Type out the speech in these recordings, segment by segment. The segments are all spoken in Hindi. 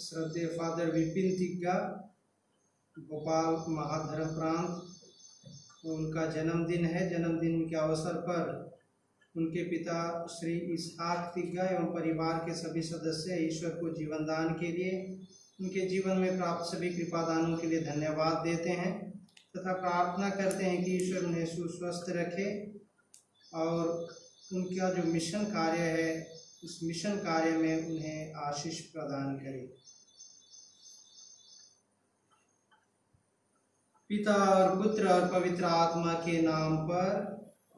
श्रद्धेय फादर विपिन तिग्गा भोपाल महाधर्म प्रांत, उनका जन्मदिन है। जन्मदिन के अवसर पर उनके पिता श्री इसहाक तिग्गा एवं परिवार के सभी सदस्य ईश्वर को जीवन दान के लिए, उनके जीवन में प्राप्त सभी कृपादानों के लिए धन्यवाद देते हैं तथा प्रार्थना करते हैं कि ईश्वर उन्हें सुस्वस्थ रखे और उनका जो मिशन कार्य है उस मिशन कार्य में उन्हें आशीष प्रदान करे। पिता और पुत्र और पवित्र आत्मा के नाम पर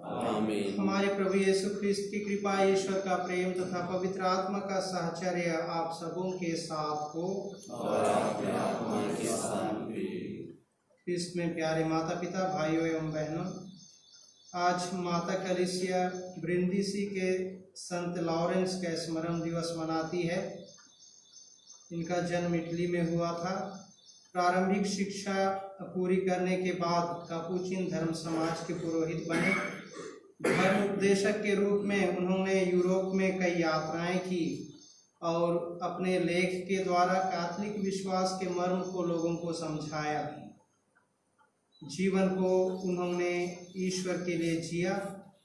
आमीन। हमारे प्रभु यीशु ख्रिस्त की कृपा, ईश्वर का प्रेम तथा पवित्र आत्मा का साहचर्य आप सबों के साथ हो और आपके आत्मा के साथ भी। ख्रिस्त में प्यारे माता पिता, भाइयों एवं बहनों, आज माता कलीसिया ब्रिंदीसी के संत लॉरेंस का स्मरण दिवस मनाती है। इनका जन्म इटली में हुआ था। प्रारंभिक शिक्षा पूरी करने के बाद कापुचिन धर्म समाज के पुरोहित बने। धर्म उपदेशक के रूप में उन्होंने यूरोप में कई यात्राएं की और अपने लेख के द्वारा कैथोलिक विश्वास के मर्म को लोगों को समझाया। जीवन को उन्होंने ईश्वर के लिए जिया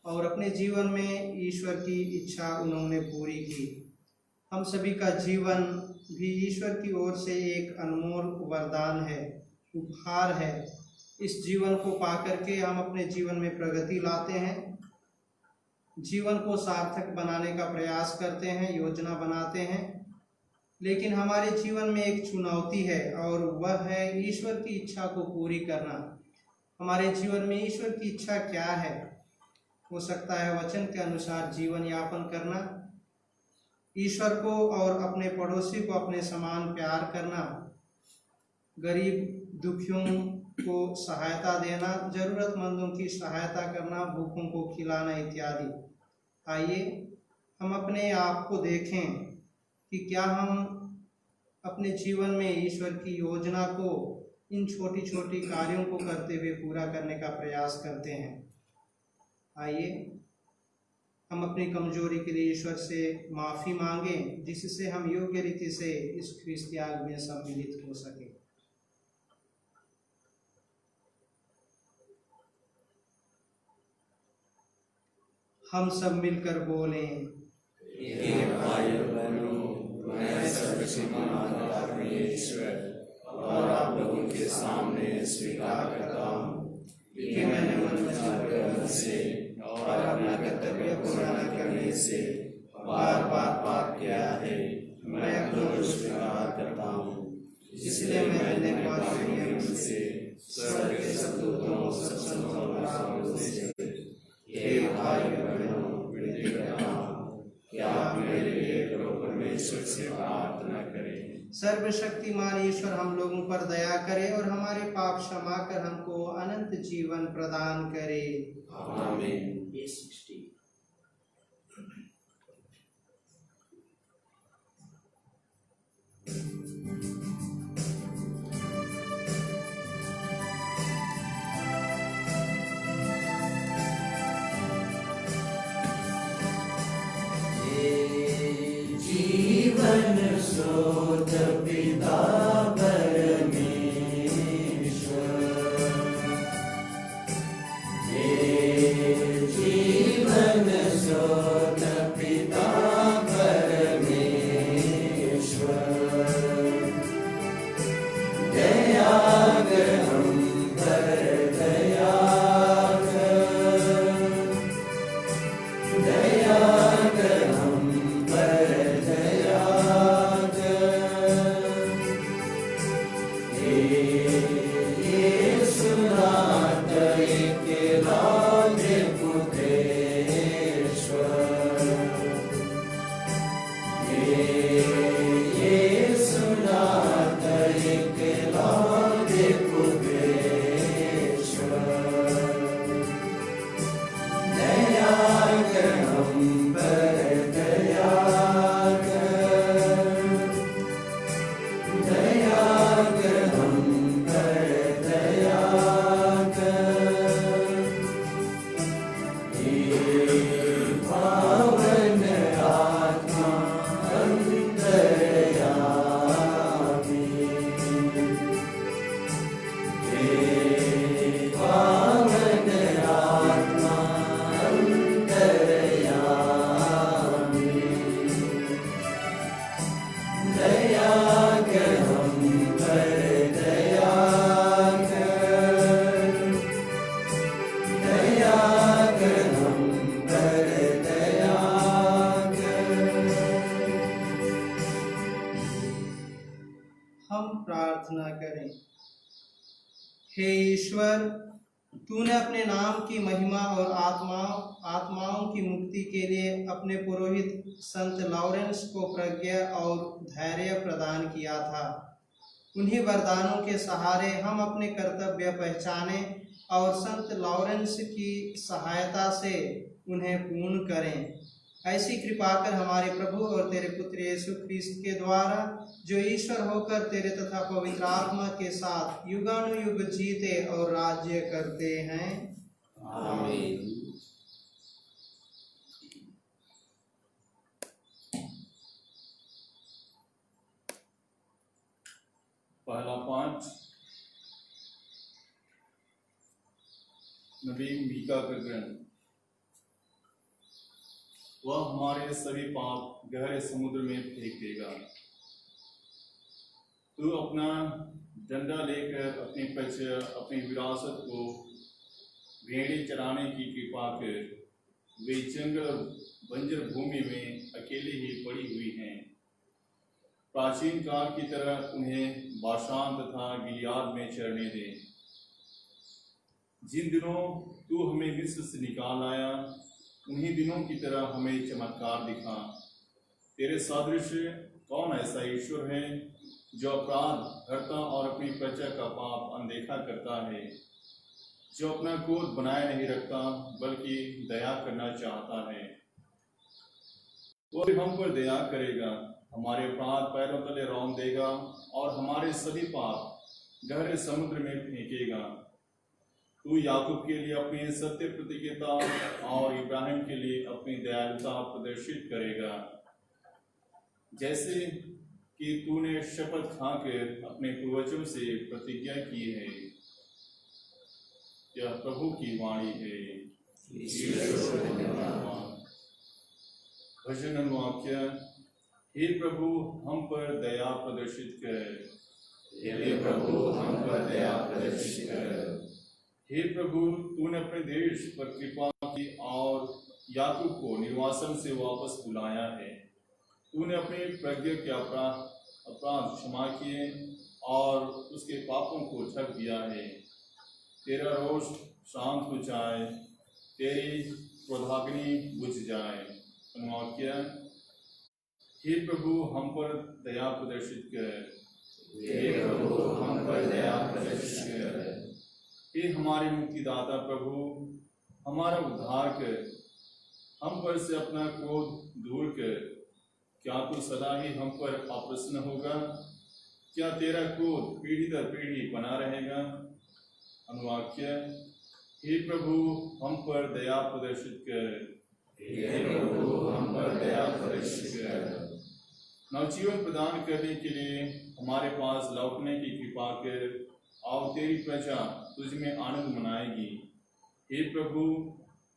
और अपने जीवन में ईश्वर की इच्छा उन्होंने पूरी की। हम सभी का जीवन भी ईश्वर की ओर से एक अनमोल वरदान है, उपहार है। इस जीवन को पाकर के हम अपने जीवन में प्रगति लाते हैं, जीवन को सार्थक बनाने का प्रयास करते हैं, योजना बनाते हैं। लेकिन हमारे जीवन में एक चुनौती है और वह है ईश्वर की इच्छा को पूरी करना। हमारे जीवन में ईश्वर की इच्छा क्या है? हो सकता है वचन के अनुसार जीवन यापन करना, ईश्वर को और अपने पड़ोसी को अपने समान प्यार करना, गरीब दुखियों को सहायता देना, जरूरतमंदों की सहायता करना, भूखों को खिलाना इत्यादि। आइए हम अपने आप को देखें कि क्या हम अपने जीवन में ईश्वर की योजना को इन छोटी छोटी कार्यों को करते हुए पूरा करने का प्रयास करते हैं। आइए हम अपनी कमजोरी के लिए ईश्वर से माफ़ी मांगें, जिससे हम योग्य रीति से इस ख्रिस्त त्याग में सम्मिलित हो सके। हम सब मिलकर बोलें, मैं सर्वशक्तिमान ईश्वर और आप लोगों के सामने स्वीकार करता हूँ कि मैंने मन से और अपना कर्तव्य पूरा न करने से बार बार पाप किया है। मैं अपना स्वीकार करता हूँ, इसलिए मैंने से स्वर्ग के सदूतों सब संतों से हे भाई बहनों विनती करता हूँ कि आप मेरे लिए परमेश्वर से प्रार्थना करें। सर्वशक्तिमान ईश्वर हम लोगों पर दया करे और हमारे पाप क्षमा कर हमको अनंत जीवन प्रदान करे। आमीन। जीवन स्रोत पिता हम प्रार्थना करें। हे ईश्वर, तूने अपने नाम की महिमा और आत्माओं की मुक्ति के लिए अपने पुरोहित संत लॉरेंस को प्रज्ञा और धैर्य प्रदान किया था। उन्हीं वरदानों के सहारे हम अपने कर्तव्य पहचाने और संत लॉरेंस की सहायता से उन्हें पूर्ण करें। ऐसी कृपा कर हमारे प्रभु और तेरे पुत्र यीशु ख्रिस्त के द्वारा, जो ईश्वर होकर तेरे तथा पवित्र आत्मा के साथ युगानुयुग जीते और राज्य करते हैं। आमीन। पहला पाठ नबी मीका का ग्रंथ। वह हमारे सभी पाप गहरे समुद्र में फेंक देगा। तू अपना डंडा लेकर अपनी विरासत को भेड़ें चराने की कृपा कर। वे जंगल और बंजर भूमि में अकेले ही पड़ी हुई हैं। प्राचीन काल की तरह उन्हें बाशान तथा गिलियाद में चरने दे। जिन दिनों तू हमें मिस्र से निकाल आया, उन्हीं दिनों की तरह हमें चमत्कार दिखा। तेरे सादृश कौन ऐसा ईश्वर है जो अपराध करता और अपनी प्रजा का पाप अनदेखा करता है, जो अपना क्रोध बनाए नहीं रखता बल्कि दया करना चाहता है। वो भी हम पर दया करेगा, हमारे अपराध पैरों तले रौंद देगा और हमारे सभी पाप गहरे समुद्र में फेंकेगा। तू याकूब के लिए अपनी सत्य प्रतिज्ञता और इब्राहिम के लिए अपनी दयालुता प्रदर्शित करेगा, जैसे कि तूने शपथ खाकर अपने पूर्वजों से प्रतिज्ञा की है। यह प्रभु की वाणी है। भजन वाक्य। हे प्रभु, हम पर दया प्रदर्शित कर। हे प्रभु, हम पर दया प्रदर्शित कर। हे प्रभु, तूने अपने देश पर कृपा की और याकूब को निर्वासन से वापस बुलाया है। तूने अपने प्रज्ञा के अपराध क्षमा किए और उसके पापों को ढक दिया है। तेरा रोष शांत हो जाए, तेरी क्रोधाग्नि बुझ जाए। अनुवाक्य। हे प्रभु, हम पर दया प्रदर्शित कर। हे प्रभु, हम पर दया प्रदर्शित कर। हे हमारे मुक्तिदाता प्रभु, हमारा उद्धार कर। हम पर से अपना क्रोध दूर कर। क्या तू सदा ही हम पर अप्रसन्न होगा? क्या तेरा क्रोध पीढ़ी दर पीढ़ी बना रहेगा? अनुवाक्य। हे प्रभु, हम पर दया प्रदर्शित कर। हे प्रभु, हम पर दया प्रदर्शित कर। नवजीवन प्रदान करने के लिए हमारे पास लौटने की कृपा कर और तेरी प्रजा तुझ में आनंद मनाएगी। हे प्रभु,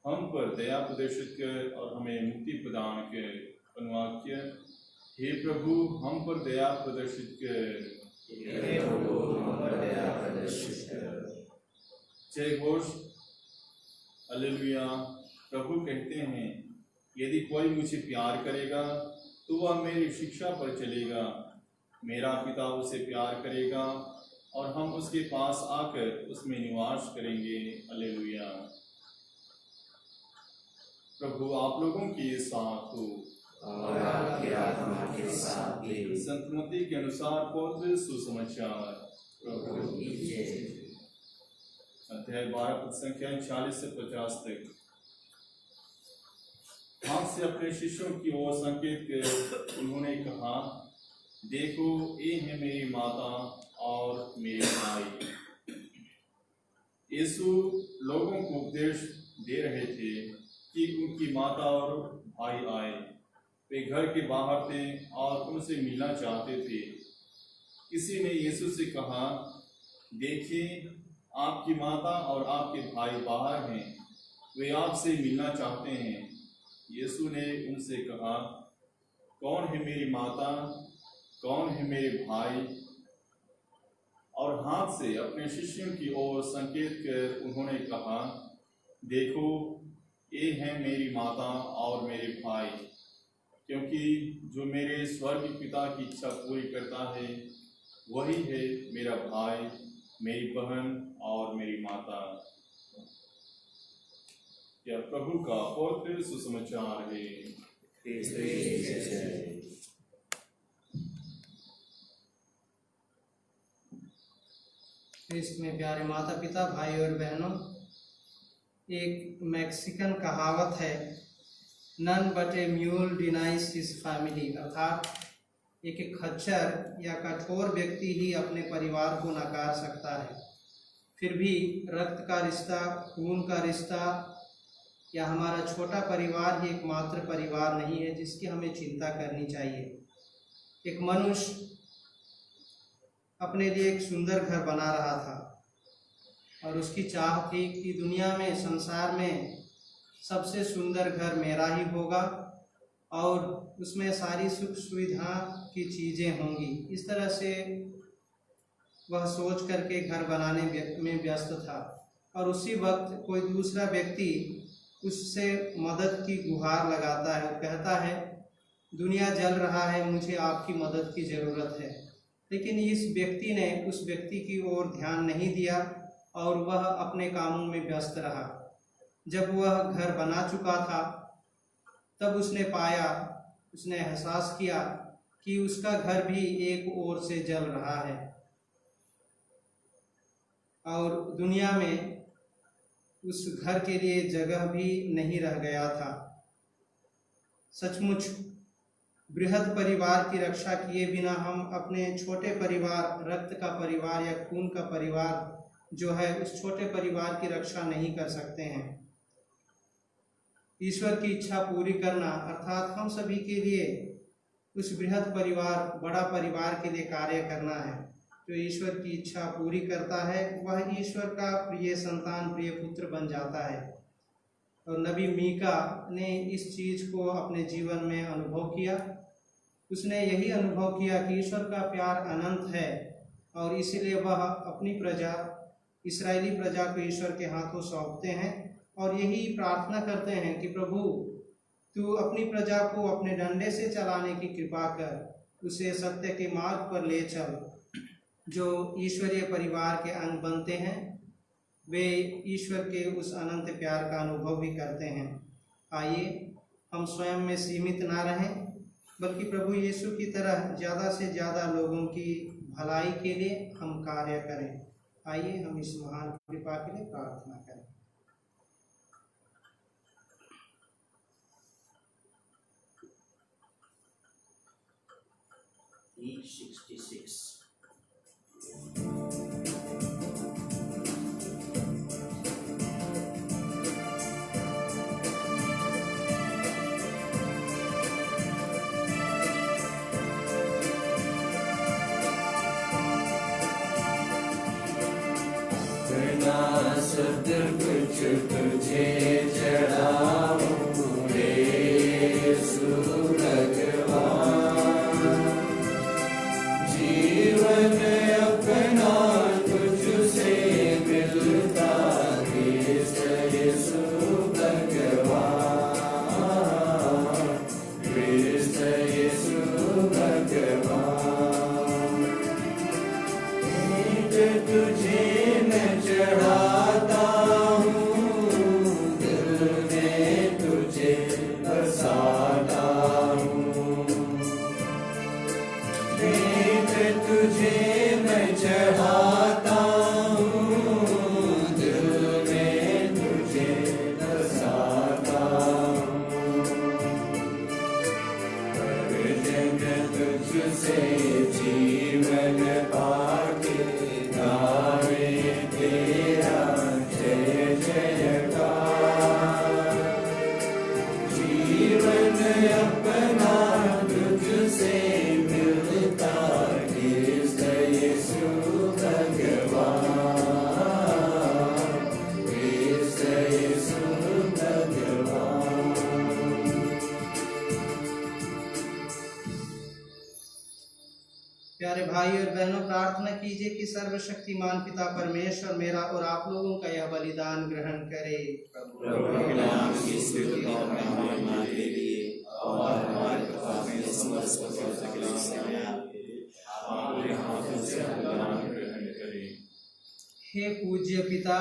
हम पर दया प्रदर्शित कर और हमें मुक्ति प्रदान कर। अनुवाक्य। हे प्रभु, हम पर दया प्रदर्शित कर। हे प्रभु, हम पर दया प्रदर्शित कर। जय घोष। हालेलुया। प्रभु कहते हैं, यदि कोई मुझे प्यार करेगा तो वह मेरी शिक्षा पर चलेगा। मेरा पिता उसे प्यार करेगा और हम उसके पास आकर उसमें निवास करेंगे। हालेलुया। प्रभु आप लोगों के साथ हो और आपकी आत्मा के साथ भी। संत मत्ती के अनुसार पवित्र सुसमाचार। प्रभु की जय। अध्याय 12 पद संख्या 40 से 50 तक। हाथ से अपने शिष्यों की ओर संकेत कर उन्होंने कहा, देखो ये है मेरी माता और मेरे भाई। यीशु लोगों को उपदेश दे रहे थे कि उनकी माता और भाई आए। वे घर के बाहर थे और उनसे मिलना चाहते थे। किसी ने यीशु से कहा, देखिए आपकी माता और आपके भाई बाहर हैं, वे आपसे मिलना चाहते हैं। यीशु ने उनसे कहा, कौन है मेरी माता, कौन है मेरे भाई? और हाथ से अपने शिष्यों की ओर संकेत कर उन्होंने कहा, देखो ये है मेरी माता और मेरे भाई। क्योंकि जो मेरे स्वर्ग पिता की इच्छा पूरी करता है वही है मेरा भाई, मेरी बहन और मेरी माता। यह प्रभु का पवित्र सुसमाचार है। इसमें प्यारे माता पिता, भाई और बहनों, एक मैक्सिकन कहावत है, none but a mule denies his family, अर्थात एक खच्चर या कठोर व्यक्ति ही अपने परिवार को नकार सकता है। फिर भी रक्त का रिश्ता, खून का रिश्ता या हमारा छोटा परिवार ही एकमात्र परिवार नहीं है जिसकी हमें चिंता करनी चाहिए। एक मनुष्य अपने लिए एक सुंदर घर बना रहा था और उसकी चाह थी कि दुनिया में, संसार में सबसे सुंदर घर मेरा ही होगा और उसमें सारी सुख सुविधा की चीज़ें होंगी। इस तरह से वह सोच करके घर बनाने में व्यस्त था और उसी वक्त कोई दूसरा व्यक्ति उससे मदद की गुहार लगाता है और कहता है, दुनिया जल रहा है, मुझे आपकी मदद की ज़रूरत है। लेकिन इस व्यक्ति ने उस व्यक्ति की ओर ध्यान नहीं दिया और वह अपने कामों में व्यस्त रहा। जब वह घर बना चुका था तब उसने एहसास किया कि उसका घर भी एक ओर से जल रहा है और दुनिया में उस घर के लिए जगह भी नहीं रह गया था। सचमुच बृहद परिवार की रक्षा किए बिना हम अपने छोटे परिवार, रक्त का परिवार या खून का परिवार जो है, उस छोटे परिवार की रक्षा नहीं कर सकते हैं। ईश्वर की इच्छा पूरी करना अर्थात हम सभी के लिए उस बृहद परिवार, बड़ा परिवार के लिए कार्य करना है। जो ईश्वर की इच्छा पूरी करता है वह ईश्वर का प्रिय संतान, प्रिय पुत्र बन जाता है। और नबी मीका ने इस चीज़ को अपने जीवन में अनुभव किया। उसने यही अनुभव किया कि ईश्वर का प्यार अनंत है और इसीलिए वह अपनी प्रजा, इस्राएली प्रजा को ईश्वर के हाथों सौंपते हैं और यही प्रार्थना करते हैं कि प्रभु तू अपनी प्रजा को अपने डंडे से चलाने की कृपा कर, उसे सत्य के मार्ग पर ले चल। जो ईश्वरीय परिवार के अंग बनते हैं वे ईश्वर के उस अनंत प्यार का अनुभव भी करते हैं। आइए हम स्वयं में सीमित ना रहें बल्कि प्रभु यीशु की तरह ज़्यादा से ज़्यादा लोगों की भलाई के लिए हम कार्य करें। आइए हम इस महान कृपा के लिए प्रार्थना करें। E66 सब कुछ तुझे चढ़ाऊं यीशु भगवान, जीवन अपना तुझसे मिलता यीशु भगवान, यीशु भगवान। तुझे मैं चढ़ाता हूँ, दिल में तुझे बसाता हूँ। तुझे मैं चढ़ाता हूँ, दिल में तुझे बसाता हूँ। हर जगह तुझसे जीवन पाके गावे तेरा जय जयकार। जीवन अपना तुझसे मिलता यीशु भगवान, यीशु भगवान। प्यारे भाई और बहनों, प्रार्थना कीजिए कि सर्वशक्तिमान पिता परमेश्वर मेरा और आप लोगों का यह बलिदान ग्रहण करे। प्रभु के नाम की स्तुति और महिमा के लिए और हमारे पास में समस्त पवित्र के लिए आपके हाथों से से बलिदान ग्रहण करें। हे पूज्य पिता,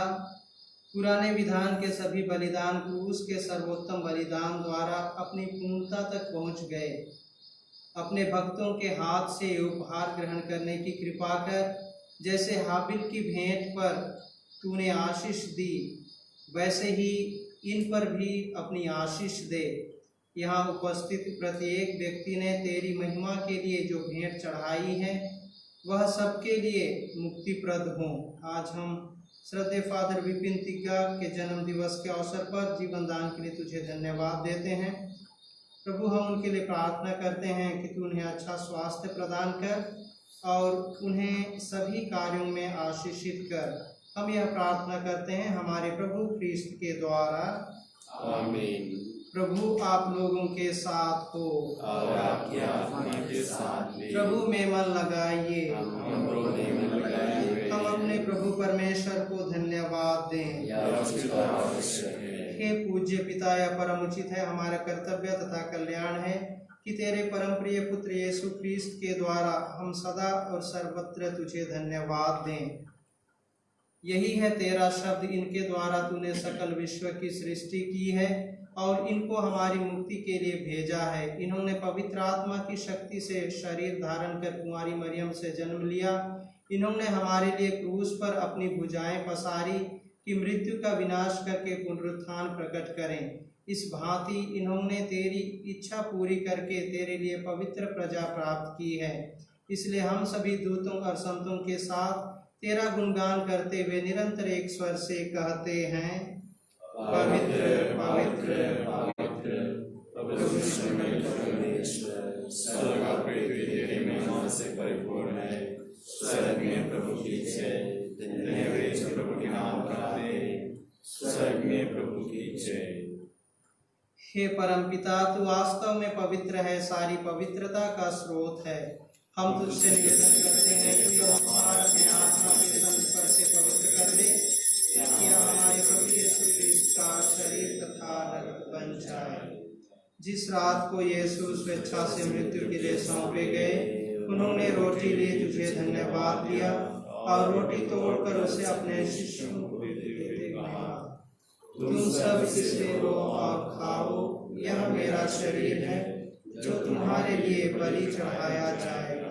पुराने विधान के सभी बलिदान क्रूस के सर्वोत्तम बलिदान द्वारा अपनी पूर्णता तक पहुंच गए। अपने भक्तों के हाथ से ये उपहार ग्रहण करने की कृपा कर। जैसे हाबिल की भेंट पर तूने आशीष दी, वैसे ही इन पर भी अपनी आशीष दे। यहाँ उपस्थित प्रत्येक व्यक्ति ने तेरी महिमा के लिए जो भेंट चढ़ाई है, वह सबके लिए मुक्तिप्रद हो। आज हम श्रद्धेय फादर विपिन तिग्गा के जन्म दिवस के अवसर पर जीवन दान के लिए तुझे धन्यवाद देते हैं। प्रभु, हम उनके लिए प्रार्थना करते हैं कि तू उन्हें अच्छा स्वास्थ्य प्रदान कर और उन्हें सभी कार्यों में आशीषित कर। हम यह प्रार्थना करते हैं हमारे प्रभु ख्रीस्त के द्वारा, आमीन। प्रभु आप लोगों के साथ हो और आपकी आत्मा के साथ भी। प्रभु में मन लगाइए। हम अपने प्रभु परमेश्वर को धन्यवाद दें। यह उचित और आवश्यक है। हे पूज्य पिता, यह परम उचित है, हमारा कर्तव्य तथा कल्याण है कि तेरे परम प्रिय पुत्र यीशु ख्रीस्त के द्वारा हम सदा और सर्वत्र तुझे धन्यवाद दें। यही है तेरा शब्द, इनके द्वारा तूने सकल विश्व की सृष्टि की है और इनको हमारी मुक्ति के लिए भेजा है। इन्होंने पवित्र आत्मा की शक्ति से शरीर धारण कर कुंवारी मरियम से जन्म लिया। इन्होंने हमारे लिए क्रूस पर अपनी भुजाएं पसारी कि मृत्यु का विनाश करके पुनरुत्थान प्रकट करें। इस भांति इन्होंने तेरी इच्छा पूरी करके तेरे लिए पवित्र प्रजा प्राप्त की है। इसलिए हम सभी दूतों और संतों के साथ तेरा गुणगान करते हुए निरंतर एक स्वर से कहते हैं, पवित्र पवित्र पवित्र प्रभु परमेश्वर, स्वर्ग और पृथ्वी तेरी महिमा से परिपूर्ण है। स्वर्ग में प्रभु की जय, प्रभु के नाम कराते, स्वर्ग में प्रभु की जय। हे परमपिता, तू वास्तव में पवित्र है, सारी पवित्रता का स्रोत है। हम तुझसे निवेदन करते हैं कि यह उपहार अपने आत्मा के संस्पर्श से पवित्र कर दे, कि यह हमारे प्रभु यीशु ख्रीस्त का शरीर तथा रक्त बन जाए। जिस रात को यीशु स्वेच्छा से मृत्यु के लिए सौंपे गए, उन्होंने रोटी ली, तुझे धन्यवाद दिया और रोटी तोड़कर उसे अपने शिष्यों को देते कहा, तुम सब इसे लो और खाओ, यह मेरा शरीर है जो तुम्हारे लिए बलि चढ़ाया जाएगा।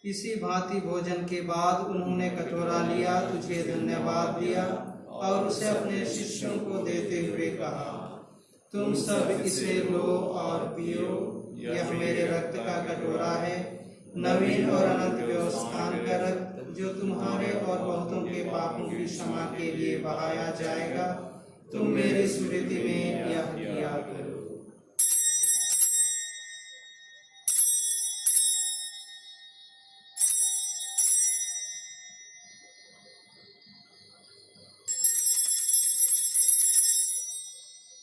इसी भांति भोजन के बाद उन्होंने कटोरा लिया, तुझे धन्यवाद दिया और उसे अपने शिष्यों को देते हुए कहा, तुम सब इसे लो और पियो, यह मेरे रक्त का कटोरा है, नवीन और अनंत व्यवस्थान का रक्त, जो तुम्हारे और बहुतों के पापों की क्षमा के लिए बहाया जाएगा। तुम मेरी स्मृति में यह किया करो।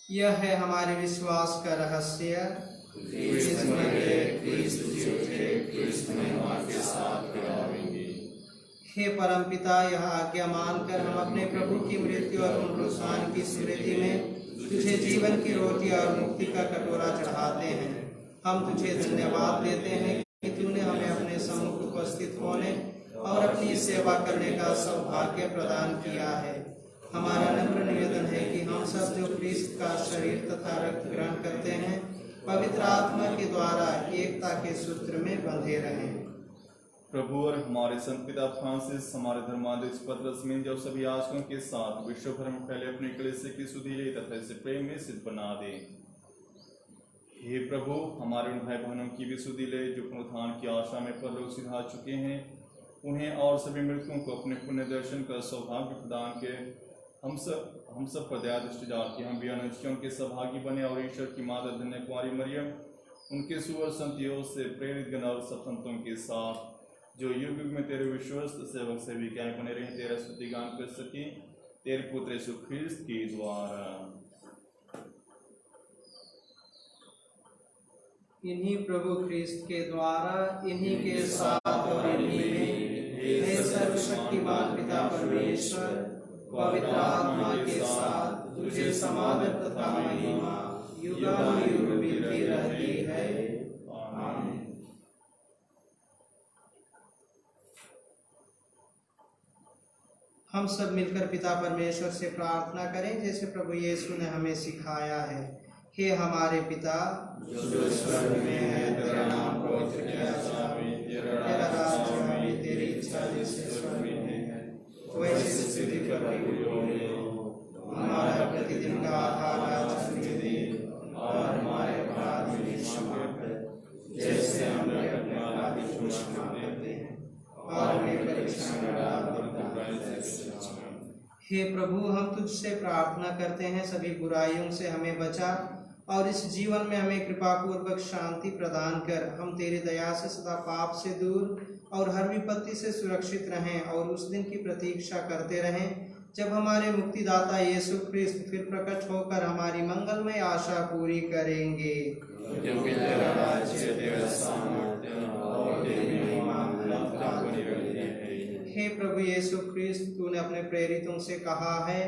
यह है हमारे विश्वास का रहस्य। हे परमपिता, यह आज्ञा मानकर हम अपने प्रभु की मृत्यु और पुनरुत्थान की स्मृति में तुझे जीवन की रोटी और मुक्ति का कटोरा चढ़ाते हैं। हम तुझे धन्यवाद देते हैं कि तूने हमें अपने सम्मुख उपस्थित होने और अपनी सेवा करने का सौभाग्य प्रदान किया है। हमारा नम्र निवेदन है कि हम सब जो ख्रीस्त का शरीर तथा रक्त ग्रहण करते हैं, पवित्र आत्मा के द्वारा एकता के सूत्र में बंधे रहें। प्रभु और हमारे संत पिता फ्रांसिस, हमारे धर्माध्यक्ष पतरस में जब सभी याजकों के साथ विश्व भर में फैले अपने कलीसिया की सुधि ले तथा इसे प्रेम में सिद्ध बना दे। हे प्रभु, हमारे उन भाई बहनों की भी सुधि ले जो पुनरुत्थान की आशा में परलोक सिधा चुके हैं, उन्हें और सभी मृतकों को अपने पुण्य दर्शन का सौभाग्य प्रदान के हम सब पर दया दृष्टि डालकर हम भी अनुष्ठियों के सौभागी बने और ईश्वर की माता धन्य कुमारी मरियम, उनके सुवर संतियों से प्रेरित गण और सब संतों के साथ जो युग युग में तेरे विश्वस्त सेवक सेविकाएं बने रहे, तेरा स्तुति गान कर सके तेरे पुत्र यीशु ख्रीस्त के द्वारा। इन्हीं प्रभु ख्रीस्त के द्वारा, इन्हीं के साथ और इन्हीं में हे सर्वशक्तिमान पिता परमेश्वर, पवित्र आत्मा के साथ तुझे समादर तथा महिमा युगानुयुग मिलती रहती है। आमीन। हम सब मिलकर पिता परमेश्वर से प्रार्थना करें जैसे प्रभु यीशु ने हमें सिखाया है। हे हमारे पिता जो स्वर्ग में है, तेरा नाम पवित्र किया जाए, तेरा राज्य आए, तेरी इच्छा जैसे स्वर्ग में है वैसे पृथ्वी पर भी हो। हमारा प्रतिदिन का आहार आज हमें दे, और हमारे अपराध हमें क्षमा कर जैसे हम अपने अपराधी को क्षमा करते हैं, और हमें परीक्षा में डाल हे प्रभु, हम तुझसे प्रार्थना करते हैं सभी बुराइयों से हमें बचा और इस जीवन में हमें कृपा पूर्वक शांति प्रदान कर। हम तेरी दया से सदा पाप से दूर और हर विपत्ति से सुरक्षित रहें और उस दिन की प्रतीक्षा करते रहें जब हमारे मुक्तिदाता यीशु ख्रिस्त फिर प्रकट होकर हमारी मंगलमय आशा पूरी करेंगे। क्योंकि तेरा राज्य, तेरा सामर्थ्य और तेरी महिमा बनी रहती है। हे प्रभु यीशु ख्रिस्त, तूने अपने प्रेरितों से कहा है,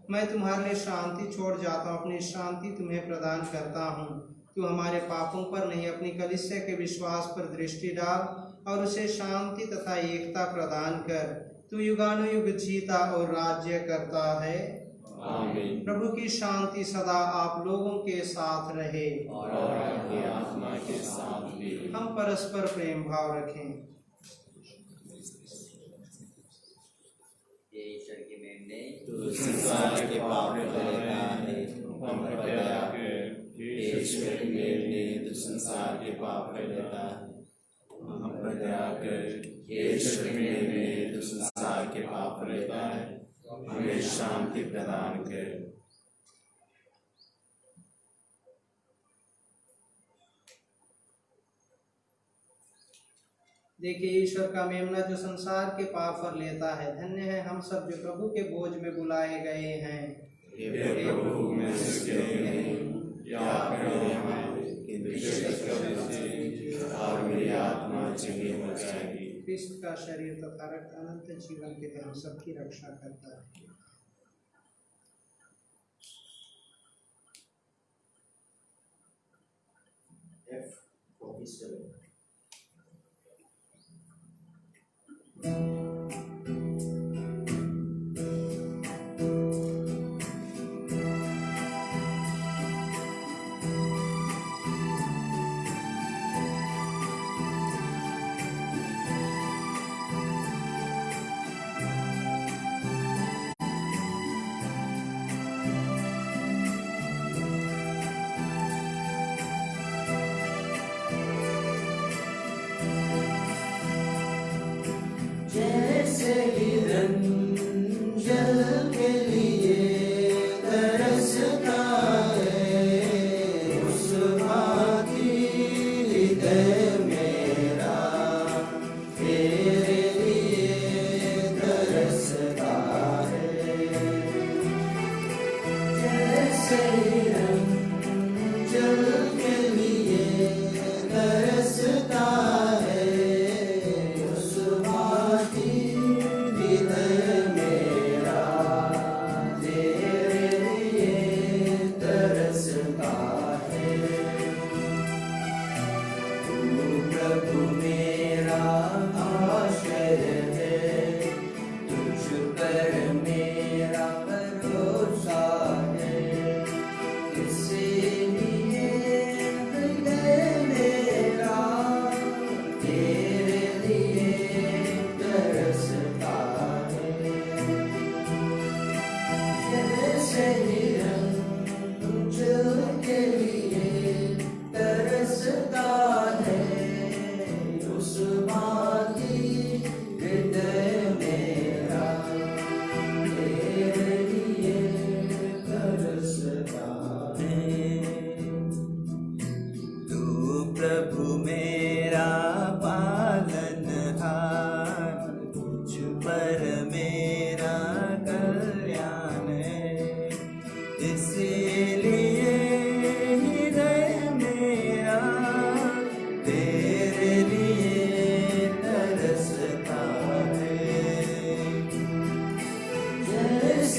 मैं तुम्हारे लिए शांति छोड़ जाता हूँ, अपनी शांति तुम्हें प्रदान करता हूँ। तू हमारे पापों पर नहीं, अपनी कलीसिया के विश्वास पर दृष्टि डाल और उसे शांति तथा एकता प्रदान कर। तू युगानुयुग जीता और राज्य करता है। आमीन। प्रभु की शांति सदा आप लोगों के साथ रहे और आपकी आत्मा के साथ भी। हम परस्पर प्रेम भाव रखें। ईश्वर की मेमने तू संसार के पाप लेता है, हम कृपया कर ईश्वर की मेमने तू संसार के पाप लेता है, हम कृपया कर ईश्वर की मेमने तू संसार के पाप लेता है, हमें शांति प्रदान कर। देखिए, ईश्वर का मेमना जो संसार के पाप पर लेता है। धन्य है हम सब जो प्रभु के बोझ में बुलाए गए हैं। हे प्रभु, मैं इसके नहीं या करने में कि विश्वास करते और मेरी आत्मा चंगी हो जाएगी। क्रिस्त का शरीर तथा रक्त अनंत जीवन के लिए हम सबकी रक्षा करता है। F47 जैसे हिरन जल के लिए तरसता है, उस भांति हृदय मेरा तेरे लिए तरसता है। जैसे हिरन जल के लिए तरसता है,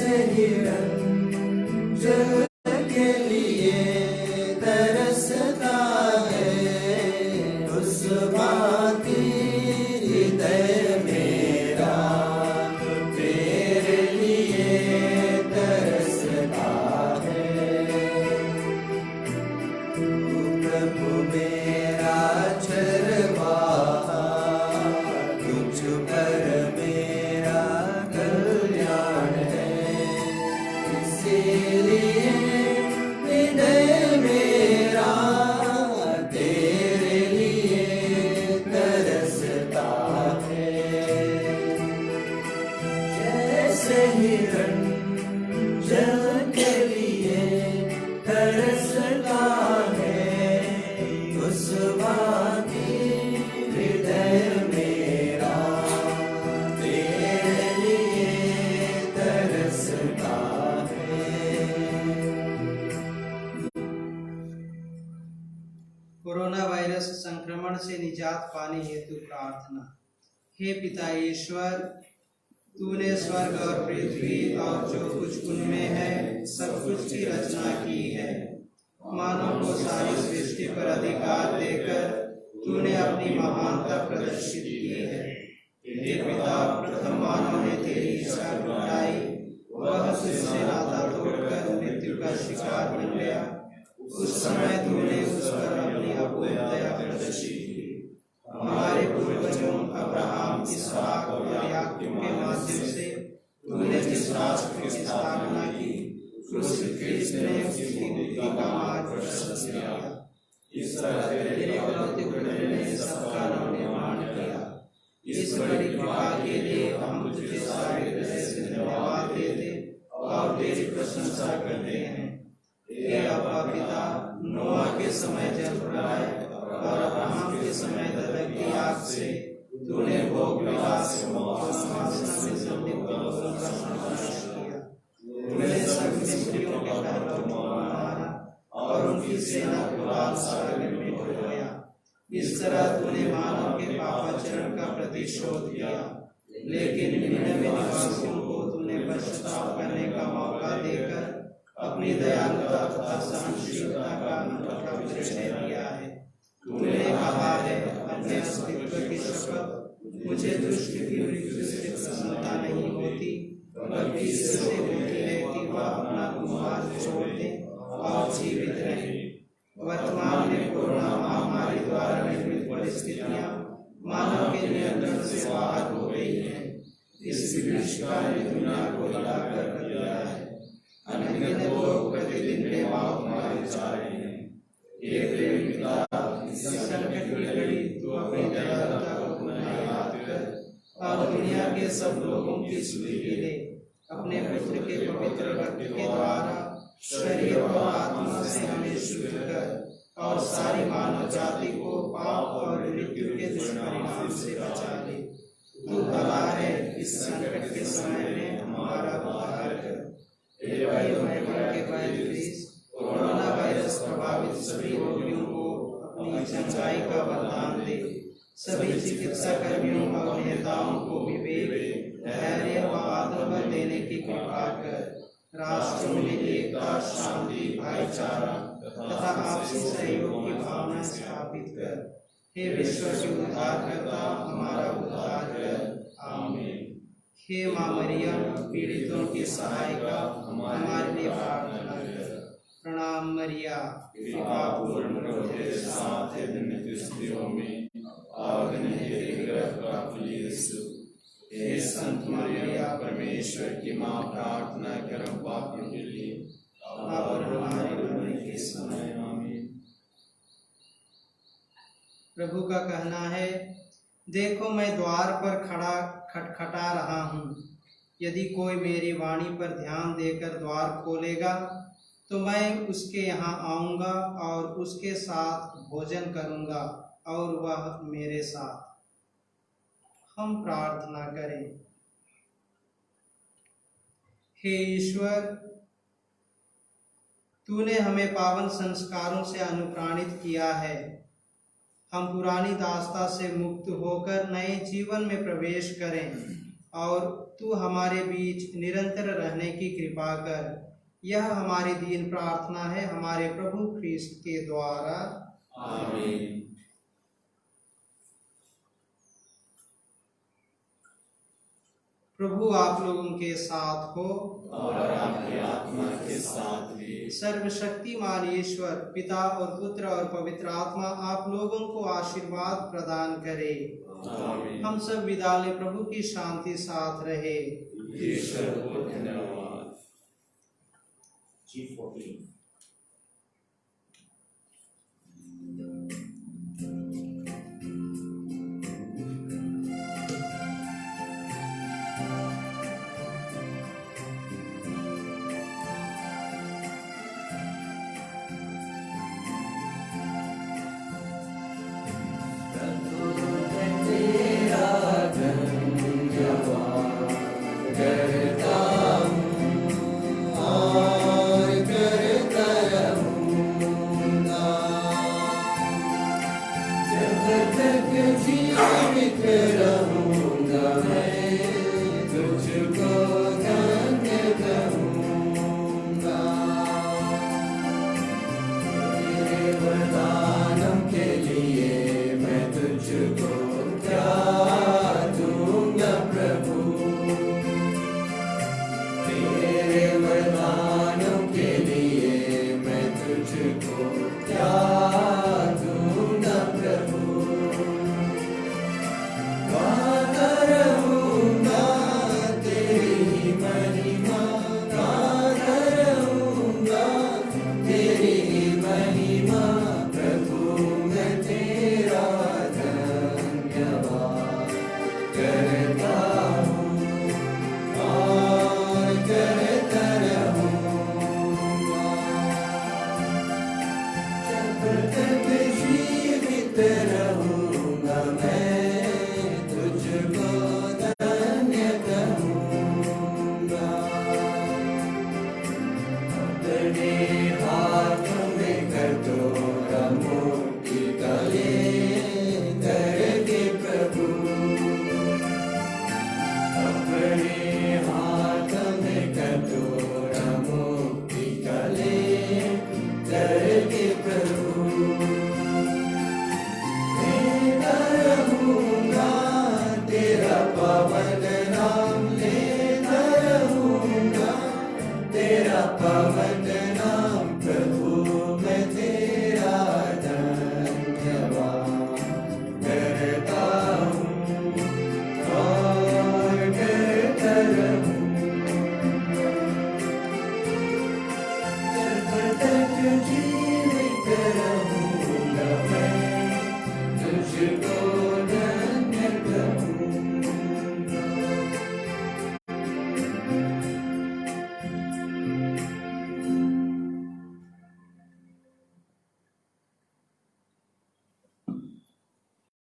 जैसे हिरण जल के लिए तरसता है, उस भांति हृदय मेरा तेरे लिए तरसता है। तू प्रभु मेरा चरवाहा, तुझ पर मेरा कल्याण है, इसीलिए हृदय मेरा तेरे लिए तरसता है। जैसे हिरण जल के लिए तरसता है, उस भांति हृदय मेरा तेरे लिए तरसता है। कोरोना वायरस संक्रमण से निजात पाने हेतु प्रार्थना। हे पिता ईश्वर, तूने स्वर्ग और पृथ्वी और जो कुछ उनमें है सब कुछ की रचना की है। मानव को सारी सृष्टि पर अधिकार देकर तूने अपनी महानता प्रदर्शित की है। हे पिता, प्रथम मानव ने तेरी इच्छा उठाई, वह तुझसे नाता तोड़कर मृत्यु का शिकार बन गया। उस समय तूने उस पर अपनी अपूर्व दया प्रदर्शित की। हमारे पूर्वजों अब्राहम, इसहाक और याकूब के माध्यम से तूने जिस राष्ट्र की स्थापना की, उस ख्रिस्त ने उसकी मुक्ति का मार्ग प्रशस्त किया। इस तरह तेरे इकलौते पुत्र ने सबका नवनिर्माण किया। इस बड़ी कृपा के लिए हम तुझे सारे हृदय से धन्यवाद देते और तेरी प्रशंसा करते हैं। हे अब्बा पिता, नोआ के समय जल प्रलय और अब्राहम के समय धधकती आग से तूने भोग विलास और समासना में संदिग्ध लोगों का नाश किया। तूने सब मिस्रियों के पैरों को मारा और उनकी सेना को लाल सागर में डुबोया। इस तरह तूने मानव के पापाचरण का प्रतिशोध किया, लेकिन निनिवे निवासियों को तूने पश्चाताप करने का मौका देकर अपनी दयालुता तथा सहनशीलता का अनूठा परिचय दिया है। तूने कहा है, अपने अस्तित्व की शपथ, मुझे दुष्ट की मृत्यु से प्रसन्नता नहीं होती, बल्कि इससे होती है कि वह अपना कुमार छोड़ दे और जीवित रहे। वर्तमान में कोरोना महामारी द्वारा निर्मित परिस्थितियां मानव के नियंत्रण से बाहर हो गई हैं। इस विभीषिका ने दुनिया को हिलाकर रख दिया है। अनगिनत लोग प्रतिदिन बेमौत मारे जा रहे हैं। हे प्रेम पिता, इस संकट की घड़ी तू अपनी दयालुता को पुनः याद कर और दुनिया के सब लोगों की सुधि ले। अपने पुत्र के पवित्र रक्त के द्वारा शरीर और आत्मा से हमें शुद्ध कर और सारी मानव जाति को पाप और मृत्यु के दुष्परिणाम से बचा ले। तू भला है, इस संकट के समय में हमारा उद्धार कर। हे भाइयों बहनों के भाई प्लीज, कोरोना वायरस प्रभावित सभी रोगियों को अपनी चंगाई का वरदान दे। सभी चिकित्सा कर्मियों और नेताओं को विवेक, धैर्य व आत्मबल देने की कृपा कर। राष्ट्रों में एकता, शांति, भाईचारा तथा आपसी सहयोग की भावना स्थापित कर। हे विश्व के उद्धारकर्ता, हमारा उद्धार कर। आमीन। हे माँ मरियम, पीड़ितों की सहायिका, हमारे लिए प्रार्थना कर। प्रणाम मरिया, कृपा पूर्ण प्रभु तेरे साथ है, धन्य स्त्रियों में और धन्य तेरे गर्भ का फल यीशु। हे संत मरिया, परमेश्वर की माँ, प्रार्थना कर हम पापियों के लिए और हमारे मरने के समय। आमीन। प्रभु का कहना है, देखो मैं द्वार पर खड़ा खटखटा रहा हूँ। यदि कोई मेरी वाणी पर ध्यान देकर द्वार खोलेगा तो मैं उसके यहाँ आऊँगा और उसके साथ भोजन करूँगा और वह मेरे साथ। हम प्रार्थना करें। हे ईश्वर, तूने हमें पावन संस्कारों से अनुप्राणित किया है। हम पुरानी दास्ता से मुक्त होकर नए जीवन में प्रवेश करें और तू हमारे बीच निरंतर रहने की कृपा कर। यह हमारी दीन प्रार्थना है हमारे प्रभु ख्रीस्त के द्वारा। आमीन। प्रभु आप लोगों के साथ हो और आपकी आत्मा के साथ भी। सर्वशक्तिमान ईश्वर पिता और पुत्र और पवित्र आत्मा आप लोगों को आशीर्वाद प्रदान करे। आमीन। हम सब विदा लें, प्रभु की शांति साथ रहे। ईश्वर को धन्यवाद। G14. पवन